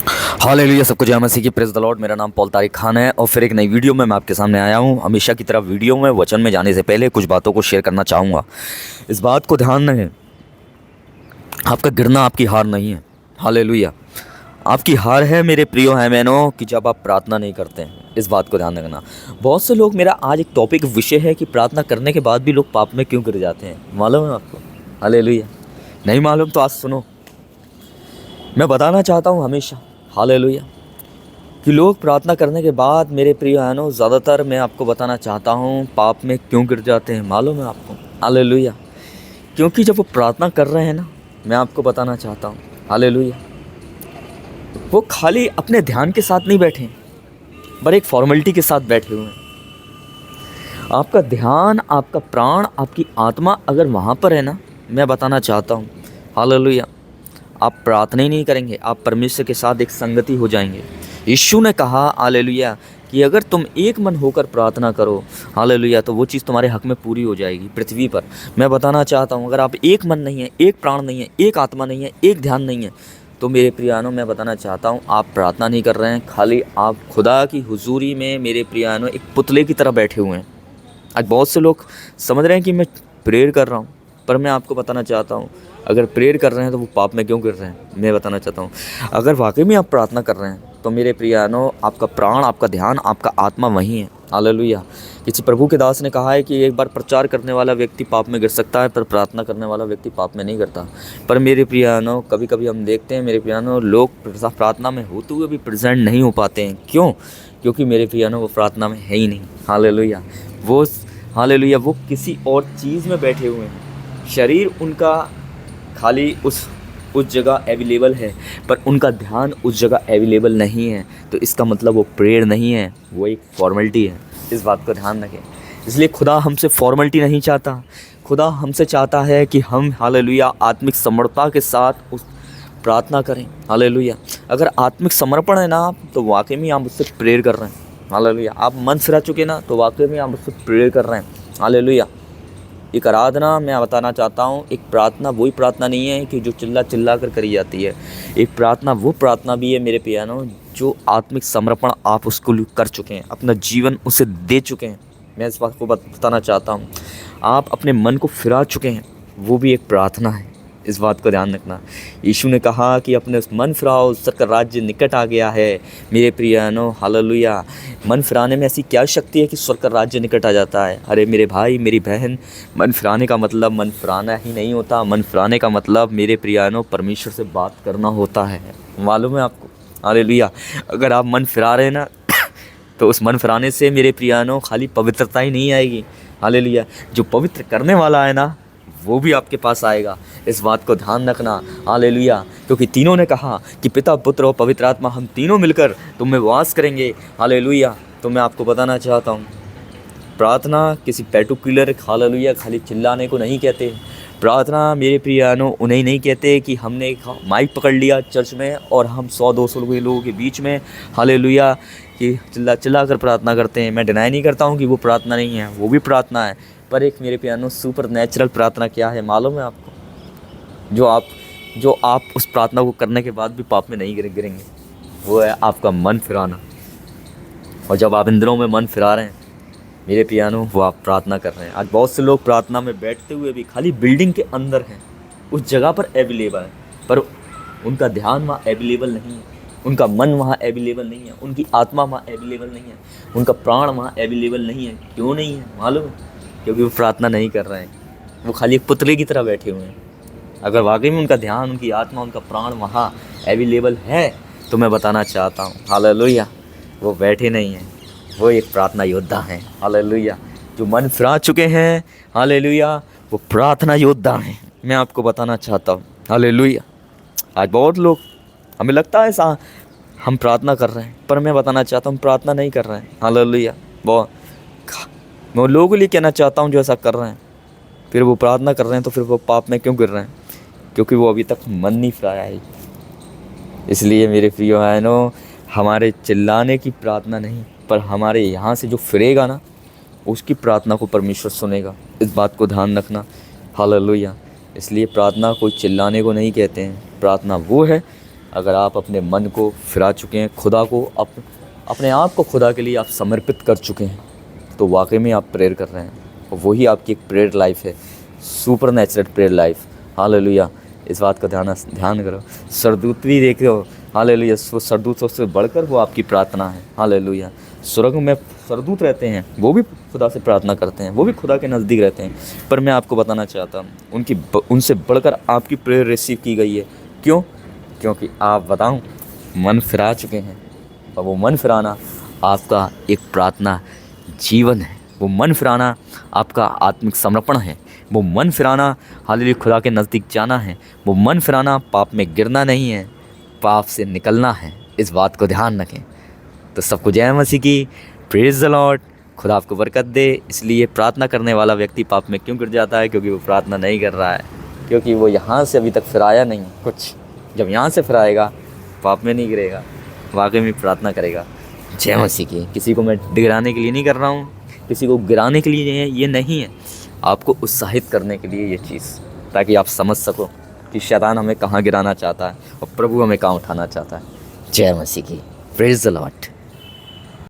Hallelujah, सबको जय मसीह की। Praise the Lord. मेरा नाम पॉल तारिक खान है और फिर एक नई वीडियो में मैं आपके सामने आया हूँ। हमेशा की तरह वीडियो में वचन में जाने से पहले कुछ बातों को शेयर करना चाहूँगा। इस बात को ध्यान रखें, आपका गिरना आपकी हार नहीं है। हालेलुया, आपकी हार है मेरे प्रियो है मैनो कि जब आप प्रार्थना नहीं करते हैं। इस बात को ध्यान रखना। बहुत से लोग, मेरा आज एक टॉपिक विषय है कि प्रार्थना करने के बाद भी लोग पाप में क्यों गिर जाते हैं। मालूम है आपको? हालेलुया। नहीं मालूम तो आज सुनो, मैं बताना चाहता हूँ हमेशा। हालेलुया, कि लोग प्रार्थना करने के बाद, मेरे प्रिय बहनों, ज़्यादातर मैं आपको बताना चाहता हूँ पाप में क्यों गिर जाते हैं। मालूम है आपको? हालेलुया, क्योंकि जब वो प्रार्थना कर रहे हैं ना, मैं आपको बताना चाहता हूँ, हालेलुया, वो खाली अपने ध्यान के साथ नहीं बैठे हैं, पर एक फॉर्मेलिटी के साथ बैठे हुए हैं। आपका ध्यान, आपका प्राण, आपकी आत्मा अगर वहाँ पर है ना, मैं बताना चाहता हूँ, हालेलुया, आप प्रार्थना ही नहीं करेंगे, आप परमेश्वर के साथ एक संगति हो जाएंगे। यीशु ने कहा, हालेलुया, कि अगर तुम एक मन होकर प्रार्थना करो, हालेलुया, तो वो चीज़ तुम्हारे हक में पूरी हो जाएगी पृथ्वी पर। मैं बताना चाहता हूँ, अगर आप एक मन नहीं है, एक प्राण नहीं है, एक आत्मा नहीं है, एक ध्यान नहीं है, तो मेरे प्रियानो, मैं बताना चाहता हूँ आप प्रार्थना नहीं कर रहे हैं। खाली आप खुदा की हुजूरी में, मेरे प्रियानो, एक पुतले की तरह बैठे हुए हैं। आज बहुत से लोग समझ रहे हैं कि मैं प्रेयर कर रहा हूँ, पर मैं आपको बताना चाहता हूँ, अगर प्रेयर कर रहे हैं तो वो पाप में क्यों कर रहे हैं। मैं बताना चाहता हूँ, अगर वाकई में आप प्रार्थना कर रहे हैं तो मेरे प्रियानो, आपका प्राण, आपका ध्यान, आपका आत्मा वहीं है। हालेलुया। किसी प्रभु के दास ने कहा है कि एक बार प्रचार करने वाला व्यक्ति पाप में गिर सकता है, पर प्रार्थना करने वाला व्यक्ति पाप में नहीं गिरता। पर मेरे प्रियानो, कभी कभी हम देखते हैं मेरे प्रियानो, लोग प्रार्थना में होते हुए भी प्रेजेंट नहीं हो पाते हैं। क्यों? क्योंकि मेरे प्रियानो, वो प्रार्थना में है ही नहीं। हालेलुया, वो हालेलुया, वो किसी और चीज़ में बैठे हुए हैं। शरीर उनका खाली उस जगह अवेलेबल है, पर उनका ध्यान उस जगह अवेलेबल नहीं है। तो इसका मतलब वो प्रेयर नहीं है, वो एक फॉर्मेलिटी है। इस बात को ध्यान रखें। इसलिए खुदा हमसे फॉर्मेलिटी नहीं चाहता। खुदा हमसे चाहता है कि हम, हालेलुया, आत्मिक समर्पणता के साथ उस प्रार्थना करें। हालेलुया, अगर आत्मिक समर्पण है ना आप, तो वाकई में आप उससे प्रेयर कर रहे हैं। हालेलुया, आप मन फिरा चुके ना, तो वाकई में आप उससे प्रेयर कर रहे हैं। हालेलुया, एक आराधना, मैं बताना चाहता हूँ, एक प्रार्थना वही प्रार्थना नहीं है कि जो चिल्ला चिल्ला कर करी जाती है। एक प्रार्थना वो प्रार्थना भी है मेरे प्यानो, जो आत्मिक समर्पण आप उसको कर चुके हैं, अपना जीवन उसे दे चुके हैं। मैं इस बात को बताना चाहता हूँ, आप अपने मन को फिरा चुके हैं, वो भी एक प्रार्थना है। इस बात को ध्यान रखना। यीशु ने कहा कि अपने उस मन फिराओ, स्वर्ग का राज्य निकट आ गया है। मेरे प्रियनो, हालेलुया, मन फिराने में ऐसी क्या शक्ति है कि स्वर्ग का राज्य निकट आ जाता है। अरे मेरे भाई, मेरी बहन, मन फिराने का मतलब मन फिराना ही नहीं होता। मन फिराने का मतलब, मेरे प्रियनो, परमेश्वर से बात करना होता है। मालूम है आपको? हालेलुया, अगर आप मन फिरा रहे हैं ना, तो उस मन फिराने से, मेरे प्रियनो, खाली पवित्रता ही नहीं आएगी। हालेलुया, जो पवित्र करने वाला है ना, वो भी आपके पास आएगा। इस बात को ध्यान रखना। हालेलुया, क्योंकि तीनों ने कहा कि पिता, पुत्र और पवित्र आत्मा, हम तीनों मिलकर तुम में वास करेंगे। हालेलुया, तो मैं आपको बताना चाहता हूँ, प्रार्थना किसी पर्टिकुलर, हालेलुया, खाली चिल्लाने को नहीं कहते। प्रार्थना, मेरे प्रियानो, उन्हें नहीं कहते कि हमने माइक पकड़ लिया चर्च में और हम 100-200 लोगों के बीच में, हालेलुया, कि चिल्ला चिल्ला कर प्रार्थना करते हैं। मैं डिनाई नहीं करता हूँ कि वो प्रार्थना नहीं है, वो भी प्रार्थना है। पर एक, मेरे प्यानो, सुपर नेचुरल प्रार्थना क्या है मालूम है आपको? जो आप उस प्रार्थना को करने के बाद भी पाप में नहीं गिरेंगे, वो है आपका मन फिराना। और जब आप इन दिनों में मन फिरा रहे हैं, मेरे प्यानो, वो आप प्रार्थना कर रहे हैं। आज बहुत से लोग प्रार्थना में बैठते हुए भी खाली बिल्डिंग के अंदर हैं, उस जगह पर अवेलेबल है, पर उनका ध्यान वहाँ अवेलेबल नहीं है, उनका मन वहाँ अवेलेबल नहीं है, उनकी आत्मा वहाँ अवेलेबल नहीं है, उनका प्राण वहाँ अवेलेबल नहीं है। क्यों नहीं है मालूम है? क्योंकि वो प्रार्थना नहीं कर रहे हैं। वो खाली एक पुतले की तरह बैठे हुए हैं। अगर वाकई में उनका ध्यान, उनकी आत्मा, उनका प्राण वहाँ अवेलेबल है, तो मैं बताना चाहता हूँ, हालेलुया, वो बैठे नहीं हैं, वो एक प्रार्थना योद्धा हैं। हालेलुया, जो मन फिरा चुके हैं, हालेलुया, वो प्रार्थना योद्धा हैं। मैं आपको बताना चाहता हूँ, हालेलुया। आज बहुत लोग, हमें लगता है ऐसा हम प्रार्थना कर रहे हैं, पर मैं बताना चाहता हूँ प्रार्थना नहीं कर रहे हैं। हालेलुया, बहुत मैं उन लोगों के लिए कहना चाहता हूँ जो ऐसा कर रहे हैं, फिर वो प्रार्थना कर रहे हैं, तो फिर वो पाप में क्यों गिर रहे हैं? क्योंकि वो अभी तक मन नहीं फिराया है। इसलिए मेरे प्रियो बहनों, हमारे चिल्लाने की प्रार्थना नहीं, पर हमारे यहाँ से जो फिरेगा ना, उसकी प्रार्थना को परमेश्वर सुनेगा। इस बात को ध्यान रखना। हालेलुया, इसलिए प्रार्थना कोई चिल्लाने को नहीं कहते हैं। प्रार्थना वो है अगर आप अपने मन को फिरा चुके हैं, खुदा को अपने आप को खुदा के लिए आप समर्पित कर चुके हैं, तो वाकई में आप प्रेयर कर रहे हैं, और वही आपकी एक प्रेयर लाइफ है, super natural prayer life. Hallelujah. इस बात का ध्यान करो। सरदूत भी देखो, हालेलुया, वो सरदूतों से बढ़कर वो आपकी प्रार्थना है। हालेलुया। स्वर्ग में सरदूत रहते हैं, वो भी खुदा से प्रार्थना करते हैं, वो भी खुदा के नज़दीक रहते हैं, पर मैं आपको बताना चाहता हूँ उनसे बढ़कर आपकी प्रेयर रिसीव की गई है। क्यों? क्योंकि आप बताऊँ, मन फिरा चुके हैं, और वो मन फिराना आपका एक प्रार्थना जीवन है, वो मन फिराना आपका आत्मिक समर्पण है, वो मन फिराना हालेलुया खुदा के नज़दीक जाना है, वो मन फिराना पाप में गिरना नहीं है, पाप से निकलना है। इस बात को ध्यान रखें। तो सबको जय मसीह की, प्रेज़ द लॉर्ड। खुदा आपको बरकत दे। इसलिए प्रार्थना करने वाला व्यक्ति पाप में क्यों गिर जाता है? क्योंकि वो प्रार्थना नहीं कर रहा है, क्योंकि वो यहाँ से अभी तक फिराया नहीं कुछ। जब यहाँ से फिराएगा, पाप में नहीं गिरेगा, वाकई में प्रार्थना करेगा। जय मसीह की। किसी को मैं गिराने के लिए नहीं कर रहा हूँ, किसी को गिराने के लिए ये नहीं है, आपको उत्साहित करने के लिए ये चीज़, ताकि आप समझ सको कि शैतान हमें कहाँ गिराना चाहता है और प्रभु हमें कहाँ उठाना चाहता है। जय मसीह की। Praise the Lord.